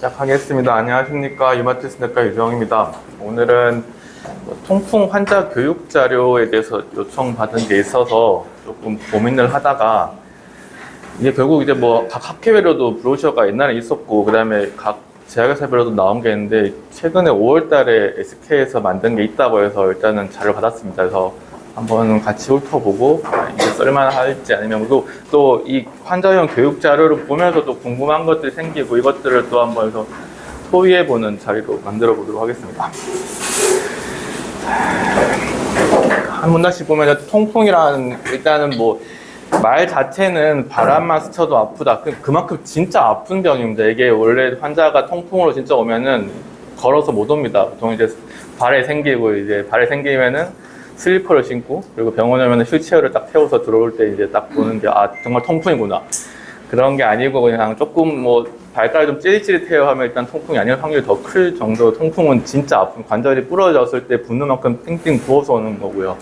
시작하겠습니다. 안녕하십니까. 이마티스내과 유정입니다. 오늘은 통풍 환자 교육 자료에 대해서 요청받은 게 있어서 조금 고민을 하다가 이게 결국 이제 뭐 각 학회별로도 브로셔가 옛날에 있었고 그 다음에 각 제약회사별로도 나온 게 있는데 최근에 5월 달에 SK에서 만든 게 있다고 해서 일단은 자료를 받았습니다. 그래서 한번 같이 훑어보고 이게 쓸만할지 아니면 또 이 환자용 교육 자료를 보면서 또 궁금한 것들이 생기고 이것들을 또 한번 해서 소위해보는 자리로 만들어 보도록 하겠습니다. 한 문단씩 보면 통풍이라는 일단은 뭐 말 자체는 바람만 스쳐도 아프다. 그만큼 진짜 아픈 병입니다. 이게 원래 환자가 통풍으로 진짜 오면은 걸어서 못 옵니다. 보통 이제 발에 생기면은 슬리퍼를 신고 그리고 병원에 오면 휠체어를 딱 태워서 들어올 때 이제 딱 보는 게 정말 통풍이구나. 그런 게 아니고 그냥 조금 뭐 발가락이 좀 찌릿찌릿해요 하면 일단 통풍이 아닐 확률이 더 클 정도. 통풍은 진짜 아픈 관절이 부러졌을 때 붓는 만큼 띵띵 부어서 오는 거고요.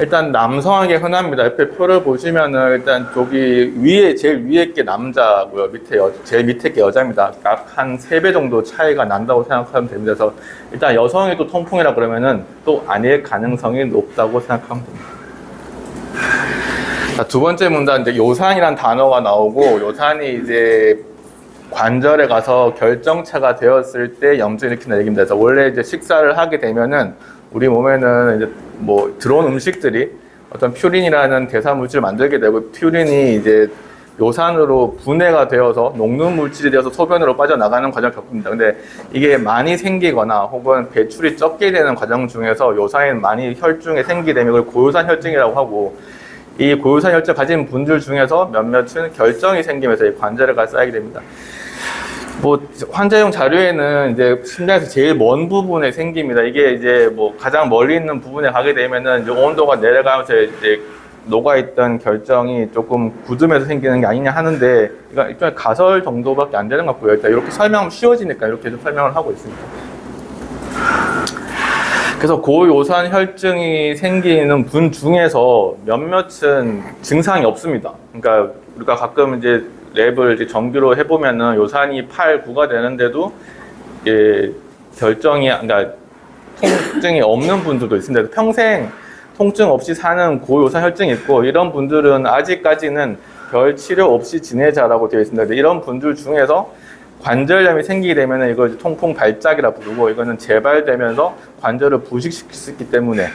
일단 남성에게 흔합니다. 옆에 표를 보시면은 일단 저기 제일 위에 게 남자고요. 제일 밑에 게 여자입니다. 약 한 3배 정도 차이가 난다고 생각하면 됩니다. 그래서 일단 여성이 또 통풍이라 그러면은 또 아닐 가능성이 높다고 생각하면 됩니다. 자, 두 번째 문단 이제 요산이란 단어가 나오고 요산이 이제 관절에 가서 결정차가 되었을 때 염증을 일으키는 얘기입니다. 그래서 원래 이제 식사를 하게 되면은 우리 몸에는 이제 뭐 들어온 음식들이 어떤 퓨린이라는 대사 물질을 만들게 되고 퓨린이 이제 요산으로 분해가 되어서 녹는 물질이 되어서 소변으로 빠져나가는 과정을 겪습니다. 근데 이게 많이 생기거나 혹은 배출이 적게 되는 과정 중에서 요산이 많이 혈중에 생기게 되면 이걸 고요산 혈증이라고 하고 이 고요산 혈증 가진 분들 중에서 몇몇은 결정이 생기면서 이 관절에가 쌓이게 됩니다. 뭐 환자용 자료에는 이제 심장에서 제일 먼 부분에 생깁니다. 이게 이제 뭐 가장 멀리 있는 부분에 가게 되면은 이제 온도가 내려가면서 이제 녹아있던 결정이 조금 굳으면서 생기는 게 아니냐 하는데 이건 일종의 가설 정도밖에 안 되는 것 같고요. 일단 이렇게 설명하면 쉬워지니까 이렇게 좀 설명을 하고 있습니다. 그래서 고요산 혈증이 생기는 분 중에서 몇몇은 증상이 없습니다. 그러니까 우리가 가끔 이제 랩을 이제 정규로 해보면은 요산이 8, 9가 되는데도 이게 그러니까 통증이 없는 분들도 있습니다. 평생 통증 없이 사는 고요산 혈증이 있고 이런 분들은 아직까지는 별 치료 없이 지내자라고 되어 있습니다. 이런 분들 중에서 관절염이 생기게 되면 이걸 통풍 발작이라 부르고 이거는 재발되면서 관절을 부식시킬 수 있기 때문에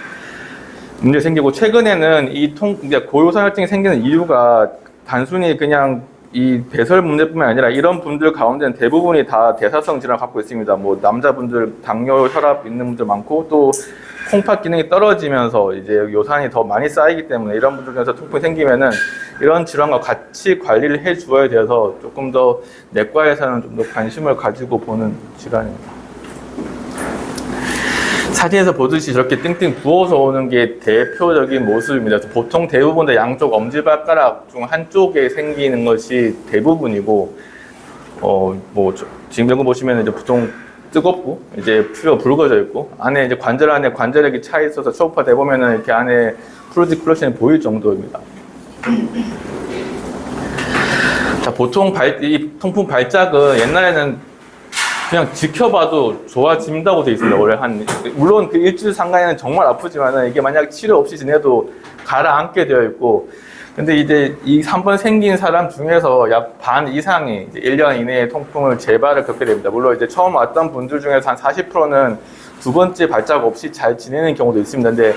문제 생기고 최근에는 이제 고요산 혈증이 생기는 이유가 단순히 그냥 이 배설 문제뿐만 아니라 이런 분들 가운데는 대부분이 다 대사성 질환을 갖고 있습니다. 뭐 남자분들 당뇨, 혈압 있는 분들 많고 또 콩팥 기능이 떨어지면서 이제 요산이 더 많이 쌓이기 때문에 이런 분들 중에서 통풍이 생기면은 이런 질환과 같이 관리를 해 주어야 돼서 조금 더 내과에서는 좀 더 관심을 가지고 보는 질환입니다. 사진에서 보듯이 저렇게 띵띵 부어서 오는 게 대표적인 모습입니다. 보통 대부분 다 양쪽 엄지발가락 중 한쪽에 생기는 것이 대부분이고, 뭐 지금 이런 거 보시면 이제 보통 뜨겁고 이제 피부가 붉어져 있고 안에 이제 관절 안에 관절액이 차 있어서 초음파 보면은 이렇게 안에 프로지클러션이 보일 정도입니다. 자, 보통 이 통풍 발작은 옛날에는 그냥 지켜봐도 좋아진다고 되어 있습니다. 원래 물론 그 일주일 상간에는 정말 아프지만은 이게 만약 치료 없이 지내도 가라앉게 되어 있고, 근데 이제 이 3번 생긴 사람 중에서 약 반 이상이 이제 1년 이내에 통풍을 재발을 겪게 됩니다. 물론 이제 처음 왔던 분들 중에서 한 40%는 두 번째 발작 없이 잘 지내는 경우도 있습니다. 근데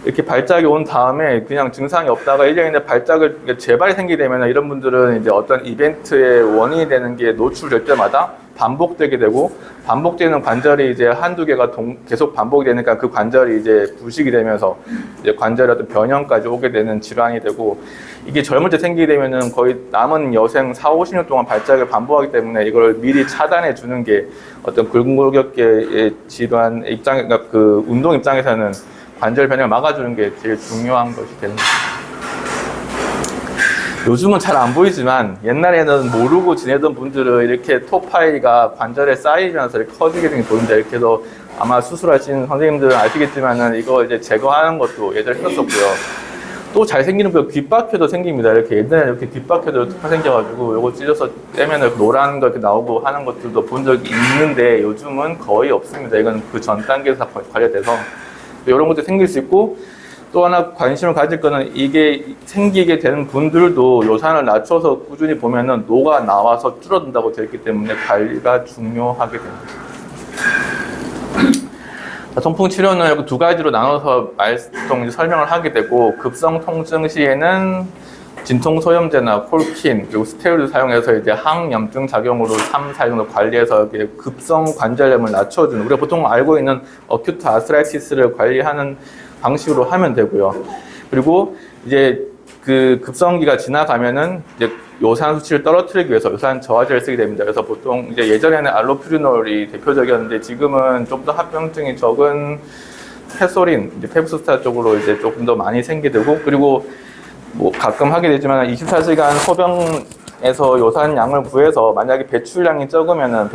이렇게 발작이 온 다음에 그냥 증상이 없다가 1년 이내 재발이 생기게 되면 이런 분들은 이제 어떤 이벤트의 원인이 되는 게 노출될 때마다 반복되게 되고 반복되는 관절이 이제 한두 개가 계속 반복이 되니까 그 관절이 이제 부식이 되면서 이제 관절의 어떤 변형까지 오게 되는 질환이 되고 이게 젊을 때 생기게 되면은 거의 남은 여생 4, 50년 동안 발작을 반복하기 때문에 이걸 미리 차단해 주는 게 어떤 굴곡계의 질환 그러니까 그 운동 입장에서는 관절 변형을 막아주는 게 제일 중요한 것이 되는 거죠. 요즘은 잘 안 보이지만 옛날에는 모르고 지내던 분들은 이렇게 토파이가 관절에 쌓이면서 이렇게 커지게 된 게 보입니다. 이렇게 해서 아마 수술하신 선생님들은 아시겠지만은 이거 이제 제거하는 것도 예전에 했었고요. 또 잘 생기는 거 귓박혀도 생깁니다. 이렇게 옛날에 이렇게 귓박혀도 생겨가지고 요거 찢어서 떼면 노란 거 이렇게 나오고 하는 것들도 본 적이 있는데 요즘은 거의 없습니다. 이건 그 전 단계에서 다 관리돼서 이런 것도 생길 수 있고, 또 하나 관심을 가질 거는 이게 생기게 되는 분들도 요산을 낮춰서 꾸준히 보면은 노가 나와서 줄어든다고 되어 있기 때문에 관리가 중요하게 됩니다. 통풍 치료는 두 가지로 나눠서 설명을 하게 되고, 급성 통증 시에는 진통소염제나 콜킨 그리고 스테로이드 사용해서 이제 항염증 작용으로 3, 4일 정도 관리해서 급성 관절염을 낮춰주는, 우리가 보통 알고 있는 어큐트 아스라이티스를 관리하는 방식으로 하면 되고요. 그리고 이제 그 급성기가 지나가면은 이제 요산 수치를 떨어뜨리기 위해서 요산 저하제를 쓰게 됩니다. 그래서 보통 이제 예전에는 알로퓨리놀이 대표적이었는데 지금은 좀 더 합병증이 적은 페소린, 이제 페브스타 쪽으로 이제 조금 더 많이 생기고, 그리고 뭐 가끔 하게 되지만 24시간 소변에서 요산 양을 구해서 만약에 배출량이 적으면은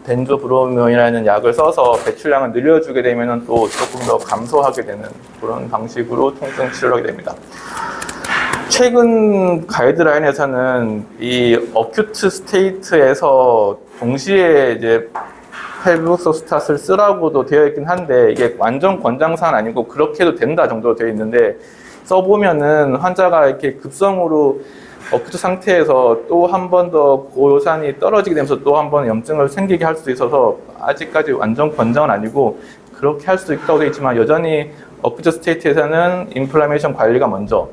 벤조브로민이라는 약을 써서 배출량을 늘려주게 되면은 또 조금 더 감소하게 되는 그런 방식으로 통증 치료를 하게 됩니다. 최근 가이드라인에서는 이 어큐트 스테이트에서 동시에 이제 펠북소스탓을 쓰라고도 되어 있긴 한데, 이게 완전 권장사항은 아니고 그렇게 해도 된다 정도로 되어 있는데, 써보면은 환자가 이렇게 급성으로 어큐트 상태에서 또 한 번 더 고요산이 떨어지게 되면서 또 한 번 염증을 생기게 할 수도 있어서 아직까지 완전 권장은 아니고 그렇게 할 수도 있다고 되어 있지만, 여전히 어큐트 스테이트에서는 인플라메이션 관리가 먼저,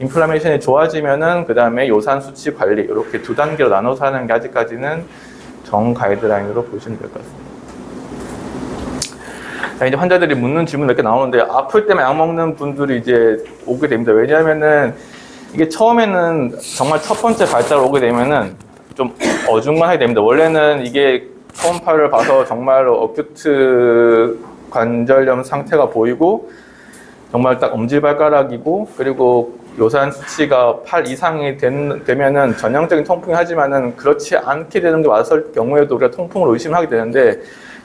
인플라메이션이 좋아지면은 그 다음에 요산 수치 관리, 이렇게 두 단계로 나눠서 하는 게 아직까지는 정 가이드라인으로 보시면 될 것 같습니다. 자, 이제 환자들이 묻는 질문 몇 개 나오는데, 아플 때만 약 먹는 분들이 이제 오게 됩니다. 왜냐하면은 이게 처음에는 정말 첫 번째 발작을 오게 되면은 좀 어중간하게 됩니다. 원래는 이게 초음파를 봐서 정말로 어큐트 관절염 상태가 보이고 정말 딱 엄지발가락이고, 그리고 요산 수치가 8 이상이 되면은 전형적인 통풍이 하지만은 그렇지 않게 되는 게 왔을 경우에도 우리가 통풍을 의심하게 되는데,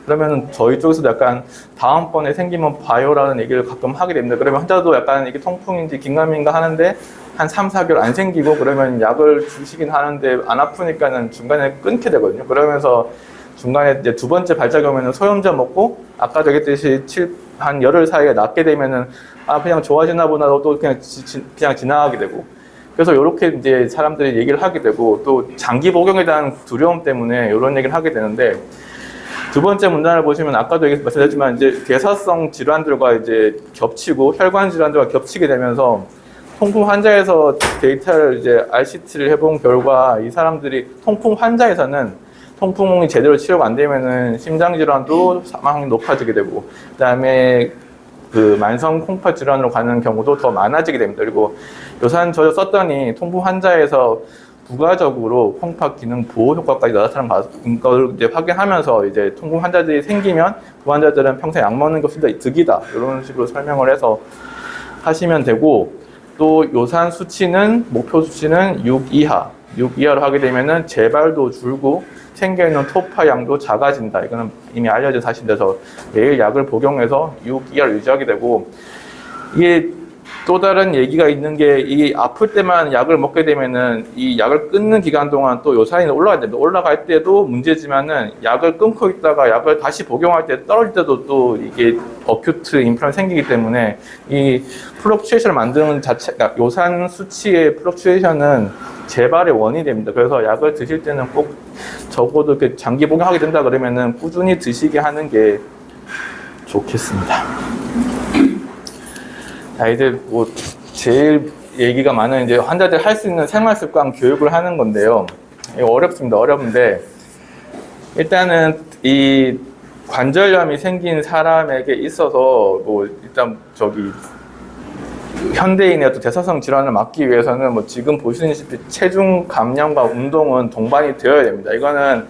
그러면 저희 쪽에서도 약간 다음번에 생기면 봐요라는 얘기를 가끔 하게 됩니다. 그러면 환자도 약간 이게 통풍인지 긴가민가 하는데 한 3, 4개월 안 생기고, 그러면 약을 주시긴 하는데 안 아프니까는 중간에 끊게 되거든요. 그러면서 중간에 이제 두 번째 발작이 오면은 소염제 먹고, 아까도 얘기했듯이 한 열흘 사이에 낫게 되면은 그냥 좋아지나 보다 또 그냥 지나가게 되고, 그래서 이렇게 이제 사람들이 얘기를 하게 되고, 또 장기 복용에 대한 두려움 때문에 이런 얘기를 하게 되는데, 두 번째 문단을 보시면 아까도 말씀드렸지만 이제 대사성 질환들과 이제 겹치고 혈관 질환들과 겹치게 되면서 통풍 환자에서 데이터를 이제 RCT를 해본 결과, 이 사람들이 통풍 환자에서는 통풍이 제대로 치료가 안 되면은 심장 질환도 사망이 높아지게 되고, 그다음에 그 만성 콩팥 질환으로 가는 경우도 더 많아지게 됩니다. 그리고 요산 저도 썼더니 통풍 환자에서 부가적으로 콩팥 기능 보호 효과까지 나타나는 걸 이제 확인하면서, 이제 통풍 환자들이 생기면 그 환자들은 평생 약 먹는 것이 득이다, 이런 식으로 설명을 해서 하시면 되고, 또 요산 수치는 목표 수치는 6 이하로 하게 되면은 재발도 줄고 생겨있는 토파 양도 작아진다. 이거는 이미 알려진 사실인데서 매일 약을 복용해서 6 이하를 유지하게 되고, 이게 또 다른 얘기가 있는 게, 이 아플 때만 약을 먹게 되면은 이 약을 끊는 기간 동안 또 요산이 올라가야 됩니다. 올라갈 때도 문제지만은 약을 끊고 있다가 약을 다시 복용할 때 떨어질 때도 또 이게 어큐트 인플라가 생기기 때문에 이 플럭추에이션을 만드는 자체가, 요산 수치의 플럭추에이션은 재발의 원인이 됩니다. 그래서 약을 드실 때는 꼭 적어도 이렇게 장기 복용하게 된다 그러면은 꾸준히 드시게 하는 게 좋겠습니다. 자, 이제 뭐 제일 얘기가 많은 이제 환자들이 할 수 있는 생활 습관 교육을 하는 건데요. 이거 어렵습니다. 어려운데, 일단은 이 관절염이 생긴 사람에게 있어서 뭐 일단 현대인의 어떤 대사성 질환을 막기 위해서는 뭐 지금 보시다시피 체중 감량과 운동은 동반이 되어야 됩니다. 이거는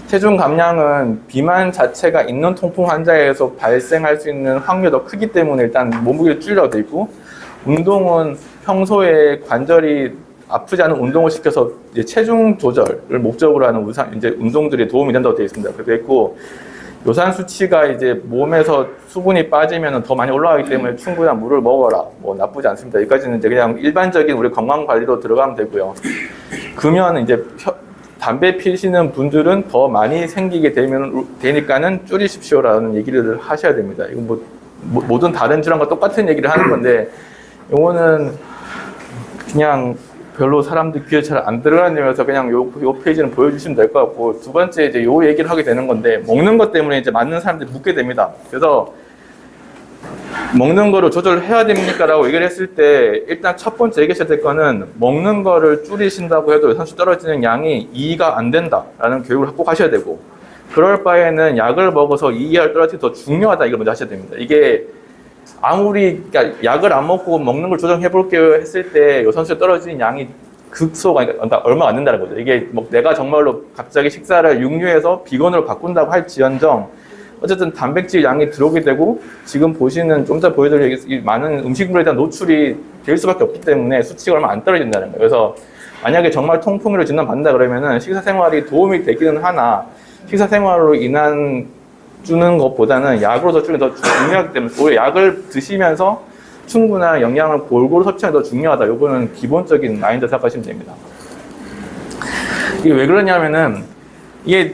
체중 감량은 비만 자체가 있는 통풍 환자에서 발생할 수 있는 확률이 더 크기 때문에 일단 몸무게를 줄여야 되고, 운동은 평소에 관절이 아프지 않은 운동을 시켜서 이제 체중 조절을 목적으로 하는 이제 운동들이 도움이 된다고 되어 있습니다. 그렇게 했고, 요산 수치가 이제 몸에서 수분이 빠지면 더 많이 올라가기 때문에 충분한 물을 먹어라. 뭐 나쁘지 않습니다. 여기까지는 이제 그냥 일반적인 우리 건강 관리로 들어가면 되고요. 그러면 이제 담배 피시는 분들은 더 많이 생기게 되니까는 줄이십시오라는 얘기를 하셔야 됩니다. 이거 뭐 모든 다른 질환과 똑같은 얘기를 하는 건데, 이거는 그냥 별로 사람들 귀에 잘 안 들어가면서 그냥 요 페이지는 보여주시면 될 것 같고, 두 번째 이제 요 얘기를 하게 되는 건데, 먹는 것 때문에 이제 많은 사람들이 묻게 됩니다. 그래서 먹는 거를 조절해야 됩니까? 라고 얘기를 했을 때, 일단 첫 번째 얘기하셔야 될 거는, 먹는 거를 줄이신다고 해도 선수 떨어지는 양이 이해가 안 된다라는 교육을 꼭 하셔야 되고, 그럴 바에는 약을 먹어서 이해를 떨어지기 더 중요하다, 이걸 먼저 하셔야 됩니다. 이게 아무리 그러니까 약을 안 먹고 먹는 걸 조정해 볼게요 했을 때 요 선수에 떨어지는 양이 극소가, 그러니까 얼마 안 된다는 거죠. 이게 뭐 내가 정말로 갑자기 식사를 육류에서 비건으로 바꾼다고 할지언정 어쨌든 단백질 양이 들어오게 되고, 지금 보시는 좀 이따 보여드릴 많은 음식물에 대한 노출이 될 수밖에 없기 때문에 수치가 얼마 안 떨어진다는 거예요. 그래서 만약에 정말 통풍으로 진단받는다 그러면은 식사 생활이 도움이 되기는 하나, 식사 생활로 인한 주는 것보다는 약으로 섭취가 더 중요하기 때문에 오히려 약을 드시면서 충분한 영양을 골고루 섭취하는 게 더 중요하다. 요거는 기본적인 마인드 생각하시면 됩니다. 이게 왜 그러냐면은, 이게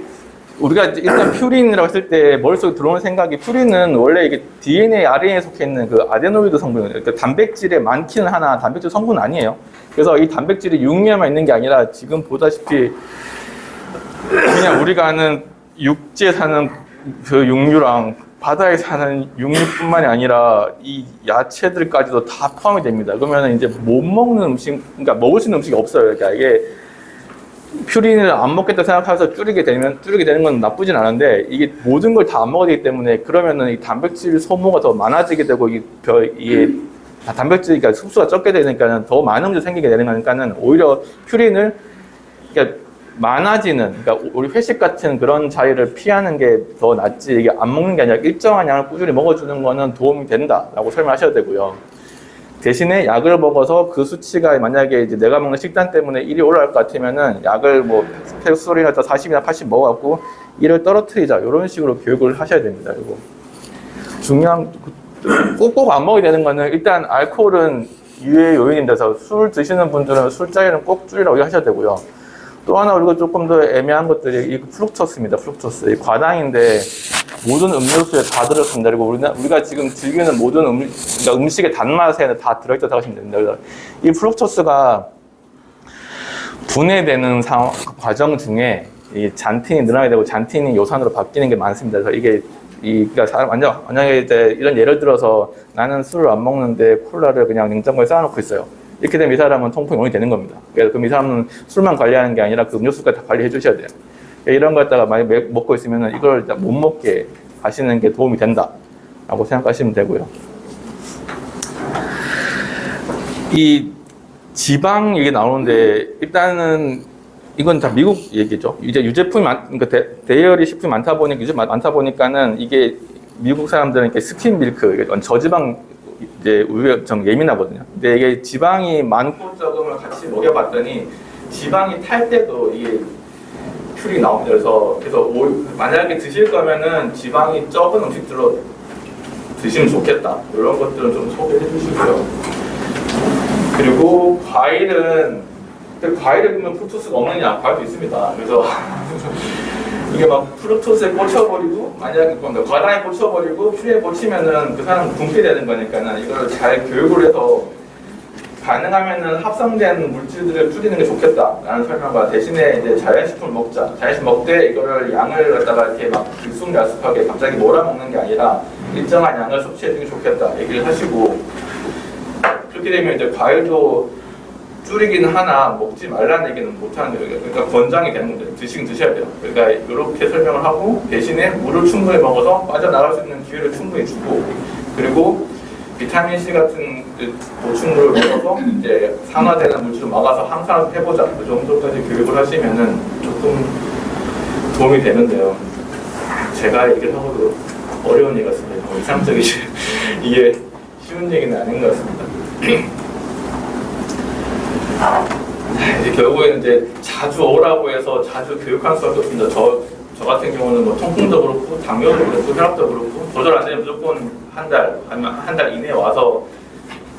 우리가 일단 퓨린이라고 했을 때 머릿속에 들어오는 생각이, 퓨린은 원래 이게 DNA, RNA에 속해 있는 그 아데노이드 성분이에요. 그러니까 단백질에 많기는 하나 단백질 성분은 아니에요. 그래서 이 단백질이 육류에만 있는 게 아니라 지금 보다시피 그냥 우리가 아는 육지에 사는 그 육류랑 바다에 사는 육류뿐만이 아니라 이 야채들까지도 다 포함이 됩니다. 그러면 이제 못 먹는 음식, 그러니까 먹을 수 있는 음식이 없어요. 그러니까 이게 퓨린을 안 먹겠다 생각해서 줄이게 되는 건 나쁘진 않은데, 이게 모든 걸 다 안 먹어야 되기 때문에 그러면은 이 단백질 소모가 더 많아지게 되고, 이게 단백질, 그러니까 흡수가 적게 되니까는 더 많은 문제 생기게 되는 거니까는 오히려 퓨린을 그러니까 많아지는, 그러니까 우리 회식 같은 그런 자리를 피하는 게 더 낫지, 이게 안 먹는 게 아니라 일정한 양을 꾸준히 먹어주는 거는 도움이 된다라고 설명하셔야 되고요. 대신에 약을 먹어서 그 수치가 만약에 이제 내가 먹는 식단 때문에 1이 올라갈 것 같으면은 약을 뭐 페소리나 40이나 80 먹어갖고 1을 떨어뜨리자, 이런 식으로 교육을 하셔야 됩니다. 이거 중요한, 꼭꼭 안 먹어야 되는 거는, 일단 알코올은 유해 요인인데서 술 드시는 분들은 술자리는 꼭 줄이라고 하셔야 되고요. 또 하나 우리가 조금 더 애매한 것들이 이 플룩토스입니다. 플룩토스. 이 과당인데 모든 음료수에 다 들어있습니다. 그리고 우리가 지금 즐기는 모든 그러니까 음식의 단맛에 다 들어있다고 하시면 됩니다. 그래서 이 플룩토스가 분해되는 과정 중에 이 잔틴이 늘어나게 되고 잔틴이 요산으로 바뀌는 게 많습니다. 그래서 이게 그러니까 만약에 이제 이런 예를 들어서 나는 술을 안 먹는데 콜라를 그냥 냉장고에 쌓아놓고 있어요. 이렇게 되면 이 사람은 통풍이 원이 되는 겁니다. 그래서 그럼 이 사람은 술만 관리하는 게 아니라 그 음료수까지 다 관리해 주셔야 돼요. 이런 거 갖다가 많이 먹고 있으면 이걸 못 먹게 하시는 게 도움이 된다라고 생각하시면 되고요. 이 지방 얘기 나오는데, 일단은 이건 다 미국 얘기죠. 이제 유제품이 그러니까 대열이 식품이 많다 보니까는 이게 미국 사람들은 이렇게 스킨 밀크, 저지방 이제 우유에 좀 예민하거든요. 근데 이게 지방이 많고 적음을 같이 먹여봤더니 지방이 탈 때도 이게 퓨리 나옵니다. 그래서 만약에 드실 거면은 지방이 적은 음식들로 드시면 좋겠다. 이런 것들은 좀 소개해 주시고요. 그리고 과일은, 과일에 보면 프루토스가 없느냐? 과일도 있습니다. 그래서 이게 막 프루토스에 꽂혀버리고, 만약에 과당에 꽂혀버리고 퓨리에 꽂히면은 그 사람 굶게 되는 거니까는 이걸 잘 교육을 해서 가능하면은 합성된 물질들을 줄이는 게 좋겠다라는 설명과, 대신에 이제 자연식품을 먹자. 자연식품 먹되 이거를 양을 갖다가 이렇게 막 들쑥날쑥하게 갑자기 몰아먹는 게 아니라 일정한 양을 섭취해주는 게 좋겠다 얘기를 하시고, 그렇게 되면 이제 과일도 줄이기는 하나 먹지 말라는 얘기는 못하는 거예요. 그러니까 권장이 되는 거예요. 드시긴 드셔야 돼요. 그러니까 이렇게 설명을 하고, 대신에 물을 충분히 먹어서 빠져나갈 수 있는 기회를 충분히 주고, 그리고 비타민 C 같은 보충물을 먹어서 이제 산화되는 물질을 막아서 항산화 해보자. 그 정도까지 교육을 하시면은 조금 도움이 되는데요. 제가 얘기를 하고도 어려운 얘기 같습니다. 이상적이지. 이게 쉬운 얘기는 아닌 것 같습니다. 이제 결국에는 이제 자주 오라고 해서 자주 교육할 수밖에 없습니다. 저 같은 경우는 뭐 통풍도 그렇고 당뇨도 그렇고 혈압도 그렇고 조절 안 되면 무조건 한 달 아니면 한 달 이내에 와서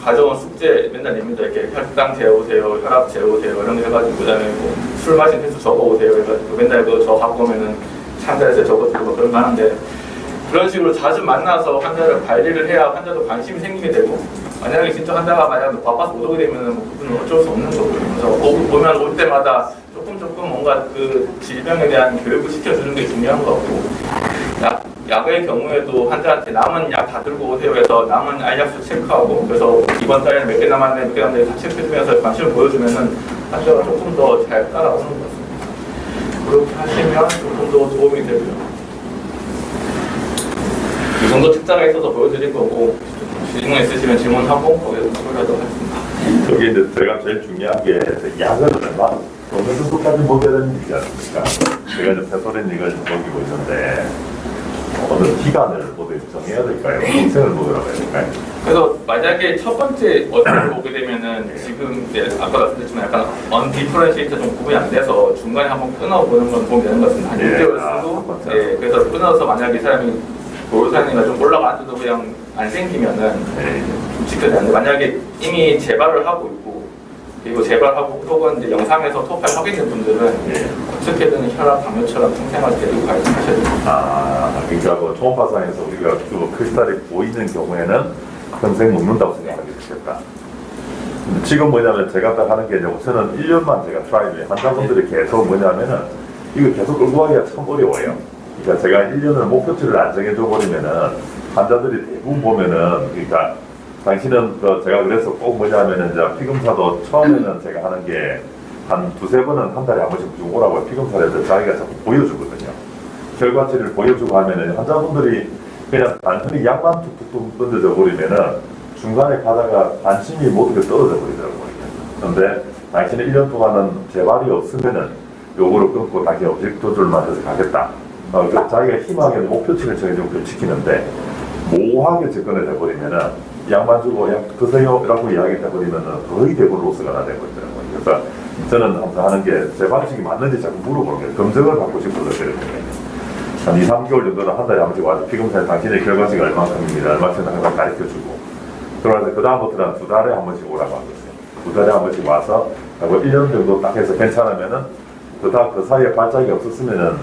가져온 숙제 맨날 냅니다. 이렇게 혈당 재우세요, 혈압 재우세요 이런 거 해가지고 그다음에 뭐 술 마신 횟수 적어오세요 해가지고 맨날 그거 저 갖고 오면은 참자에서 적어주고 그런 거 하는데 그런 식으로 자주 만나서 환자를 관리를 해야 환자도 관심이 생기게 되고 만약에 진짜 환자가 만약 바빠서 못 오게 되면 뭐 그건 어쩔 수 없는 거고요. 그래서 보면 올 때마다 조금 뭔가 그 질병에 대한 교육을 시켜주는 게 중요한 거 같고 약의 경우에도 환자한테 남은 약 다 들고 오세요 해서 남은 알약수 체크하고 그래서 이번 달에는 몇 개 남았네 몇 개 남았네 다 체크해주면서 관심을 보여주면은 환자가 조금 더 잘 따라오는 것 같습니다. 그렇게 하시면 조금 더 도움이 되고요. 이 정도 특자가 있어서 보여드릴 거고 질문 있으시면 질문하고 거기서 답변하도록 하겠습니다. 저게 이제 제가 제일 중요한 게 약을 얼마 어느 정도까지 먹여야 되는지 않습니까? 제가 이제 페소린익을 먹이고 있는데 어느 기간을 모두 정해야 될까요? 평생을 먹으라고 해야 될까요? 그래서 만약에 첫 번째 어떻게 보게 되면은 지금 이제 아까 말씀드렸지만 약간 언디퍼런시에이터 좀 구분이 안 돼서 중간에 한번 끊어보는 건 도움이 되는 것 같습니다. 한 6개월 쓰고 그래서 끊어서 만약에 이 사람이 노르산이가 좀 올라가는데도 그냥 안 생기면은 좀 지켜야 되는데 만약에 이미 재발을 하고 있고 그리고 재발하고 혹은 이제 영상에서 토파이 확인된 분들은 어떻게든 혈압, 당뇨처럼 생생할 때도 관리하셔야 됩니다. 그러니까 뭐 초음파상에서 우리가 그 크리스탈이 보이는 경우에는 평생 먹는다고 생각하기 좋겠다. 지금 뭐냐면 제가 딱 하는 게 이제 우선은 1년만 제가 트라이를 환자분들이 계속 뭐냐면은 이거 계속 끌고 가기가 참 어려워요. 그러니까 제가 1년을 목표치를 안 정해줘 버리면은 환자들이 대부분 보면은 그러니까 당신은 제가 그래서 꼭 뭐냐면은 이제 피검사도 처음에는 제가 하는 게 한 두세 번은 한 달에 한 번씩 좀 오라고 피검사를 해서 자기가 자꾸 보여주거든요. 결과치를 보여주고 하면은 환자분들이 그냥 단순히 약만 툭툭툭 던져져 버리면은 중간에 가다가 관심이 모두가 떨어져 버리더라고요. 그런데 당신이 1년 동안은 재발이 없으면은 요거를 끊고 당신 음식 조절만 해서 가겠다. 자기가 희망의 목표치를 정해주고 그걸 지키는데 모호하게 접근을 해버리면은 약만 주고 약 드세요 라고 이야기 해버리면은 거의 대부분 로스가 나 되버리더라고요. 그래서 저는 항상 하는 게 제 방식이 맞는지 자꾸 물어보는 거예요. 검증을 받고 싶어서 그랬거든요. 한 2, 3개월 정도는 한 달에 한 번씩 와서 피검사에 당신의 결과치가 얼마큼입니다. 얼마큼 항상 가르쳐주고 그러면서 그 다음부터는 2달에 한 번씩 오라고 하거든요. 2달에 한 번씩 와서 1년 정도 딱 해서 괜찮으면은 그 사이에 발작이 없었으면은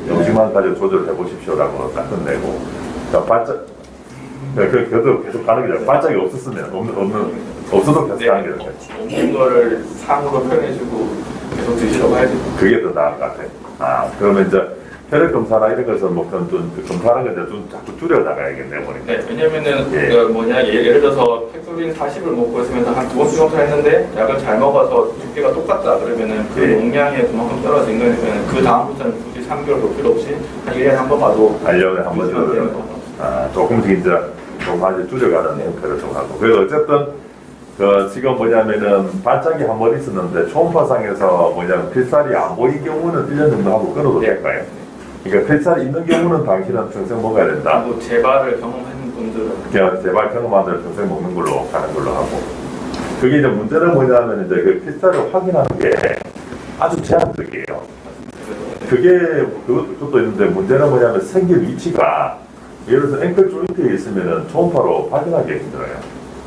음식만 가지고 조절해 보십시오라고 딱 끝내고 그래도 계속 가는 게 발작이 없었으면 없어도 계속 가는 게 좋겠죠. 먹는 거를 상으로 표현해주고 계속 드시라고 해야죠. 그게 더 나을 것 같아요. 그러면 이제 혈액 검사나 이런 것은 뭐 검사하는 걸 좀 자꾸 줄여 나가야겠네요, 보니까. 네, 왜냐면은 예를 들어서 팩소린 40을 먹고 있으면서 한 2번 검사했는데 약을 잘 먹어서 두께가 똑같다 그러면은 그 용량이 그만큼 떨어진 거니까 그 다음부터는 굳이 3개월도 필요 없이 한 1년에 한 번 봐도 1년에 한 번 조금씩 이제 좀 많이 줄여가는 형태를 좀 하고. 그래서 어쨌든 지금 뭐냐면은 발작이 한 번 있었는데 초음파상에서 뭐냐면 필살이 안 보인 경우는 1년 정도 하고 끊어도 될까요? 그러니까 필살이 있는 경우는 당신은 평생 먹어야 된다. 그리고 재발을 경험한 분들은 그냥 재발 경험한 들 평생 먹는 걸로 가는 걸로 하고. 그게 이제 문제는 뭐냐면 이제 그 필살을 확인하는 게 아주 제한적이에요. 그것도 있는데 문제는 뭐냐면 생길 위치가 예를 들어서 앵클 조인트에 있으면은 초음파로 확인하기 힘들어요.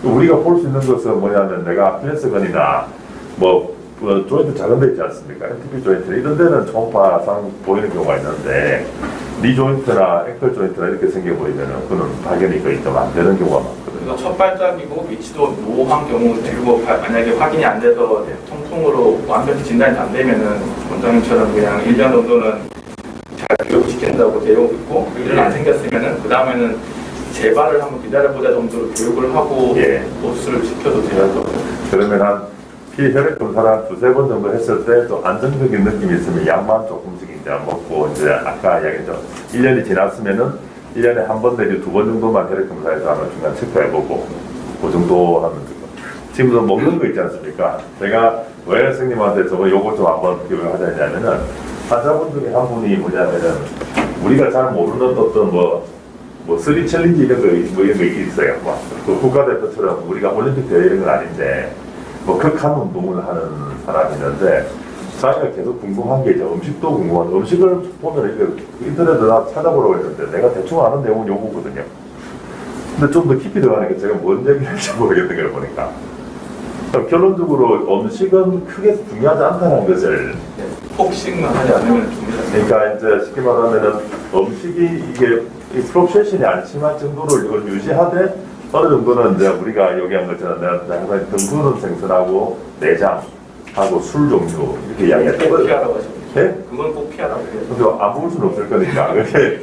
우리가 볼 수 있는 것은 뭐냐면 내가 아킬레스건이나 조인트 작은 데 있지 않습니까? MTP 조인트 이런 데는 초음파상 보이는 경우가 있는데 니 조인트나 앵클 조인트나 이렇게 생겨 보이면은 그는 발견이 거의 좀 안 되는 경우가 많거든요. 그래서 첫 발작이고 위치도 모호한 경우 그리고 만약에 확인이 안 돼서 통풍으로 완벽히 진단이 안 되면은 원장님처럼 그냥 1년 정도는 잘 교육시킨다고 되어 있고 일은 안 생겼으면은 그 다음에는 재발을 한번 기다려보자 정도로 교육을 하고 노스를 지켜도 돼요. 그러면 한 피혈액 검사를 한 2-3번 정도 했을 때 또 안정적인 느낌이 있으면 약만 조금씩 이제 먹고 이제 아까 이야기했죠. 1년이 지났으면은 1년에 한 번 내지 2번 정도만 혈액 검사해서 한번 중간 체크해보고 그 정도 하면 되고. 지금도 먹는 거 있지 않습니까? 제가 왜 선생님한테 저거 요거 좀 한번 교육을 하자 했냐면은 환자분 중에 한 분이 뭐냐면은 우리가 잘 모르는 어떤 쓰리 챌린지 이런 거 있어요. 그 국가대표처럼 우리가 올림픽 대회 이런 건 아닌데 극한 운동을 하는 사람이 있는데 자기가 계속 궁금한 게 이제 음식도 궁금한 음식을 보면 이게 인터넷에 다 찾아보라고 했는데 내가 대충 아는 내용은 요거거든요. 근데 좀 더 깊이 들어가니까 제가 뭔 얘기를 할지 모르겠는 걸 보니까 그럼 결론적으로 음식은 크게 중요하지 않다는 것을 폭식만 하지 않으면 줍니다. 그러니까 이제 쉽게 말하면은 음식이 이게 이 프로세션이 안 심할 정도로 이걸 유지하되 어느 정도는 이제 우리가 얘기한 것처럼 내가 항상 등푸른 생선하고 내장하고 술 종류 이렇게 이야기했던 꼭 거죠. 피하라고 하시면 네? 그건 꼭 피하라고 해요. 근데 안 먹을 수는 없을 거니까 그게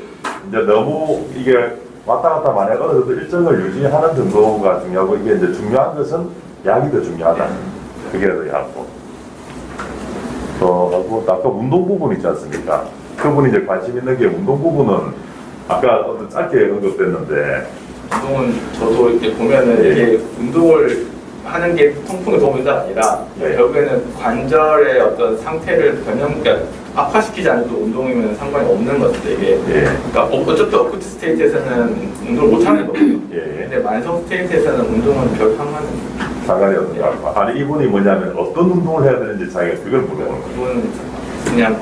이제 너무 이게 왔다 갔다 만약 어느 정도 일정을 유지하는 정도가 중요하고 이게 이제 중요한 것은 약이 더 중요하다. 그게 더 약고. 하고 아까 운동 부분 있지 않습니까? 그분이 이제 관심 있는 게 운동 부분은 아까 어떤 짧게 언급됐는데 운동은 저도 이렇게 보면은 예. 이게 운동을 하는 게 통풍에 도움이 된다 아니라 예. 결국에는 관절의 어떤 상태를 그러니까 악화시키지 않아도 운동이면 상관이 없는 것 같아요. 이게 예. 그러니까 어차피 어쿠트 스테이트에서는 운동을 못 하는 거거든요. 예. 근데 만성 스테이트에서는 운동은 별 상관이 없는 것 같고 아니 이분이 뭐냐면 어떤 운동을 해야 되는지 자기가 그걸 물어보는 거예요. 그건 그냥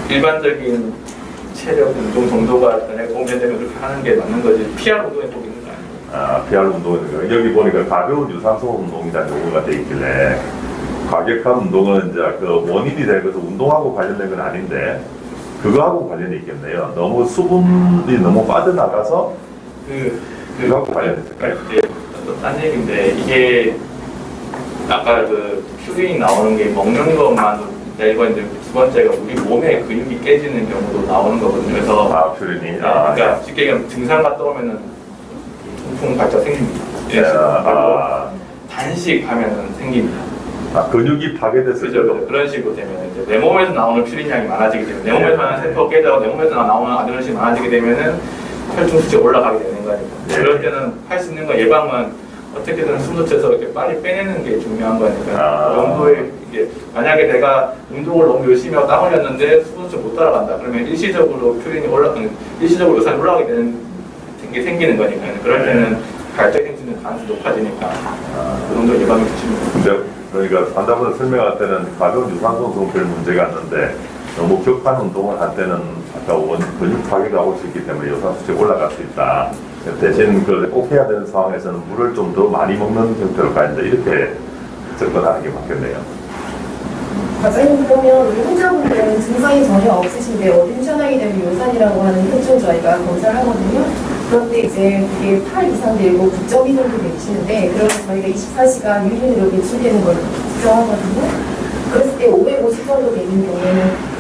일반적인 체력 운동 정도가 내가 도움이 되면 그렇게 하는 게 맞는 거지 PR 운동에 꼭 있는 거 아니에요. 아, PR 운동은 여기 보니까 가벼운 유산소 운동이라는 용어가 돼 있길래 과격한 운동은 이제 그 원인이 되면서 운동하고 관련된 건 아닌데 그거하고 관련이 있겠네요. 너무 수분이 너무 빠져나가서 그거하고 관련이 있을까요? 딴 얘기인데 이게 아까 그 퓨린 나오는 게 먹는 것만 이거 이제 두 번째가 우리 몸의 근육이 깨지는 경우도 나오는 거거든요. 그래서 아, 퓨린이. 그러니까 쉽게 얘기하면 증상가 떠오면은 통풍 발작 생깁니다. 단식하면은 생깁니다. 근육이 파괴됐을 그죠? 때. 그런 식으로 되면 이제 내 몸에서 나오는 퓨린 양이 많아지게 되면 내 몸에서 나오는 세포가 깨져서 내 몸에서 나오는 아드레날린이 많아지게 되면은 혈중 수치가 올라가게 되는 거니까. 예. 그럴 때는 할 수 있는 건 예방은 어떻게든 숨도쳐서 이렇게 빨리 빼내는 게 중요한 거니까. 그 정도의 이게 만약에 내가 운동을 너무 열심히 하고 땀 흘렸는데 숨도쳐 못 따라간다. 그러면 일시적으로 퓨린이 일시적으로 요산이 올라가게 되는 게 생기는 거니까. 그럴 때는 발작이 생기는 가능성이 높아지니까 그 정도 예방이 되시면 근데 그러니까 환자분을 설명할 때는 가벼운 유산소 운동은 별 문제가 없는데 너무 격한 운동을 할 때는 아까 근육 파괴가 올 수 있기 때문에 요산 수치가 올라갈 수 있다. 대신 꼭 해야 되는 상황에서는 물을 좀 더 많이 먹는 형태로 가야 돼. 이렇게 접근하는 게 맞겠네요. 과장님 보면 우리 환자분들은 증상이 전혀 없으신데 어딘션하게 되면 요산이라고 하는 혈중 저희가 검사를 하거든요. 그런데 이제 그게 8 이상 되고 9.2 정도 되시는데 그러면 저희가 24시간 유린으로 배출되는 걸 측정하거든요. 그랬을 때 550 정도 되는 경우에는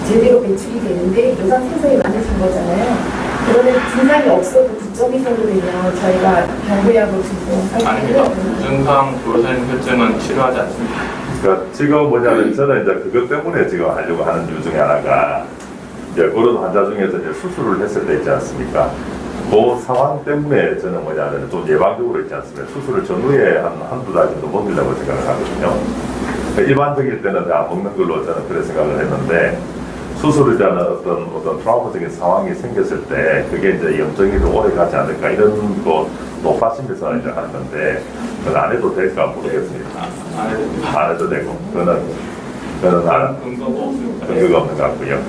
제대로 배출이 되는데 요산 생성이 많으신 거잖아요. 그러면 증상이 없어도 9.2 정도 되면 저희가 경구약으로 주고 아닙니다. 무증상 요산 혈증은 치료하지 않습니다. 그러니까 지금 뭐냐면 저는 이제 그것 때문에 지금 하려고 하는 이유 중에 하나가 이제 그런 환자 중에서 이제 수술을 했을 때 있지 않습니까? 그 상황 때문에 저는 뭐냐면 좀 예방적으로 있지 않습니까? 수술을 전후에 한두 달 정도 먹이려고 생각을 하거든요. 그러니까 일반적일 때는 안 먹는 걸로 저는 그런 생각을 했는데 수술을 하는 어떤 트라우마적인 상황이 생겼을 때 그게 이제 염증이 더 오래 가지 않을까 이런 거 높아심에서 이제 하는 건데 그건 안 해도 될까 모르겠습니다. 안 해도 됩니다. 안 해도 되고 그거는 안 근거가 없습니다. 근거가 없는 것 같고요.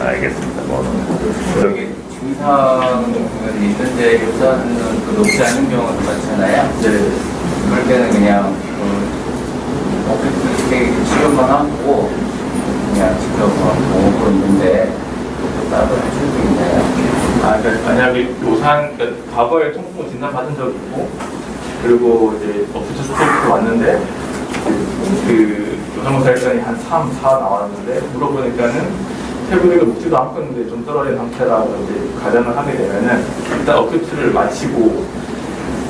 알겠습니다. 여기 증상은 있는데 요산은 높지 않은 경우가 많잖아요. 네. 그럴 때는 그냥 어떻게 치료만 하고 그냥 지켜보고 먹고 있는데 따로 해줄 게 있나요? 그러니까 만약에 그러니까 과거에 통풍 진단 받은 적이 있고 그리고 이제 어프트 스테이트 왔는데 그 요산검사 혈관이 한 3, 4 나왔는데 물어보니까는 태블릿을 먹지도 않고 있는데 좀 떨어진 상태라고 이제 가정을 하게 되면은 일단 어큐트를 마치고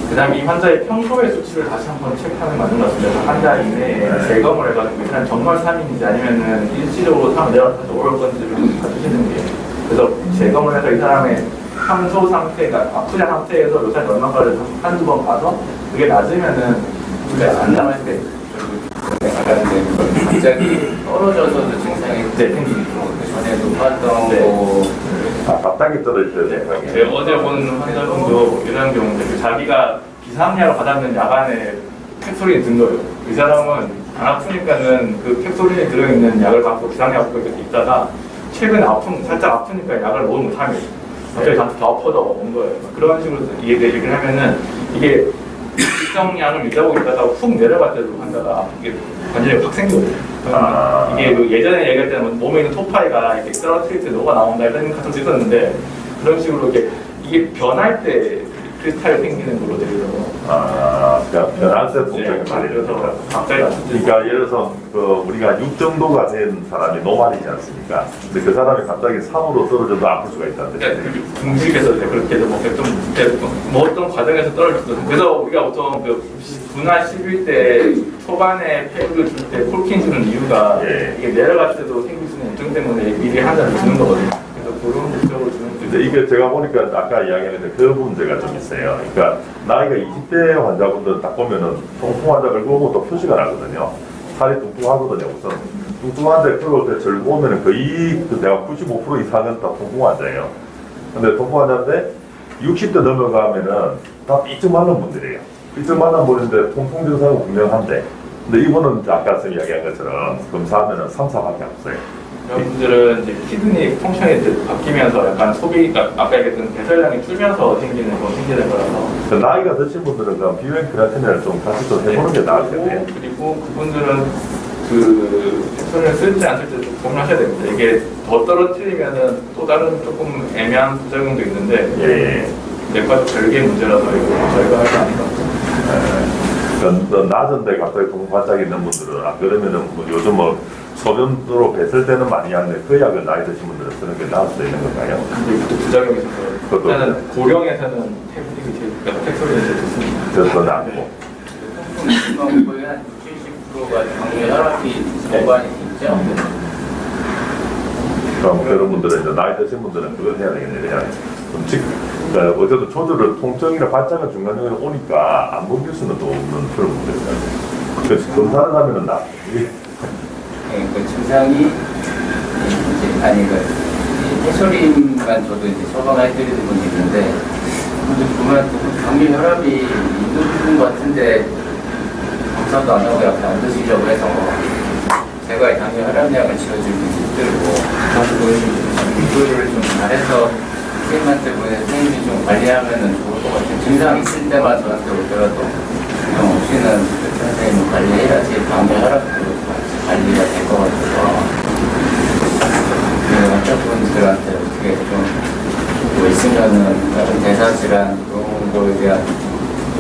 그 다음에 이 환자의 평소의 수치를 다시 한번 체크하는 게 맞는 것 같습니다. 한 달 이내에 재검을 해가지고 일단 정말 3인인지 아니면은 일시적으로 3을 내려서 다시 올 건지를 좀 봐주시는 게 그래서 재검을 해서 이 사람의 평소 상태가 아프지 않은 상태에서 요산이 얼마까지 한두 번 봐서 그게 낮으면은 안 남을 때 갑자기 떨어져서도 증상이 생기고 그 전에 높았던 네. 거 바닥에 떨어질 때 생각이 제가 어제 본 환자분도 이런 경우인데 자기가 비상약을 받았는 야간에 캡슐이 든 거예요. 이 사람은 안 아프니까는 그 캡솔린에 들어있는 약을 갖고 기상약을 이렇게 있다가 최근에 살짝 아프니까 약을 너무 못하면 갑자기 나한테 더 아파져 온 거예요. 그런 식으로 얘기를 하면은 이게 일정량을 유지하고 있다가 훅 내려갈 때도 환자가 이게 관절이 확 생기거든요. 이게 그 예전에 얘기할 때는 몸에 있는 토파이가 이렇게 떨어뜨릴 때 녹아 나온다 이런 가설도 있었는데 그런 식으로 이게 변할 때 크리스탈이 생기는 걸로 되더라고요. 그러니까 변환세 통증이 네, 많이 그래서 들어서. 갑자기 그러니까 예를 들어서 그 우리가 6 정도가 된 사람이 노말이지 않습니까? 근데 그 사람이 갑자기 3으로 떨어져도 아플 수가 있다는 뜻이에요. 중식에서 이제 그렇게 해서 뭐 어떤 과정에서 떨어졌어. 그래서 우리가 보통 그 분화 11대 초반에 팩을 줄 때 콜킨 주는 이유가 예. 이게 내려갈 때도 생길 수 있는 염증 때문에 미리 환자를 주는 거거든요. 그래서 그런 목적으로 주는 거죠. 근데 이게 제가 보니까 아까 이야기했는데 그 문제가 좀 있어요. 그러니까 나이가 20대 환자분들 딱 보면은 통풍 환자 걸고 오면 또 표시가 나거든요. 살이 뚱뚱하거든요. 우선 뚱뚱한데 그걸 때 절고 오면은 거의 그 내가 95% 이상은 다 통풍 환자예요. 근데 통풍 환자인데 60대 넘어가면은 다 삐쩍 마른 분들이에요. 삐쩍 마른 분인데 통풍 증상은 분명한데 근데 이분은 아까 선생님 이야기한 것처럼 검사하면은 3, 4밖에 없어요. 이런 분들은 이제 키드니 펑션이 이제 바뀌면서 약간 소비가 아까 얘기했던 배설량이 줄면서 생기는 거라서 그 나이가 드신 분들은 그 비행 크레아틴을 좀 같이 좀 해보는 게 나을 텐데. 그리고 그분들은 그 캡슐을 쓸지 안 쓸지 좀 고민하셔야 됩니다. 이게 더 떨어뜨리면은 또 다른 조금 애매한 부작용도 있는데 예. 내과도 별개의 문제라서 이거 저희가 할 게 아닌 것 같아요. 더 낮은데 갑자기 동반짝 있는 분들은 안 그러면은 뭐 요즘 뭐 소변으로 배설되는 많이 하는데 그 약을 나이 드신 분들은 쓰는 게 나을 수도 있는 건가요? 근데 이것도 부작용이 있어서 그것도 일단은 고령에서는 텍솔이 제일 좋습니다. 그래서 낫고. 통풍 거의 한 70%가 당뇨 혈압이 전반이 있죠. 그럼 그런 분들은 이제 나이 드신 분들은 그걸 해야 되겠네요. 그냥 그러니까 어쨌든 조절을 통증이나 발작은 중간중간에 오니까 안 넘길 수는 또 없는 그런 문제잖아요. 그래서 검사를 하면은 나. 네, 그 증상이 이제 아니 그 해소림만 저도 이제 처방해드리는 분이 있는데 근데 보면 당뇨 혈압이 있는 분 같은데 검사도 안 하고 약간 안 드시려고 해서 제가 당뇨 혈압약을 지어주기 힘들고 이거를 좀 잘해서 선생님한테 보내 선생님이 좀 관리하면은 좋을 것 같아요. 증상 있을 때만 저한테 오더라도 그냥 없이는 선생님은 관리해야지 당뇨 혈압도 관리가 될 것 같아서 환자분들한테 어떻게 좀 뭐 있으면은 다른 대사질환 그런 거에 대한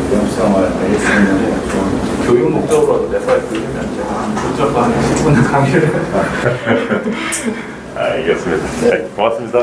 위험성을 알릴 수 있는 거 좋은 교육 목적으로 내과에 들리면 제가 무조건 한 10분 강의를 알겠습니다. 네, 고맙습니다.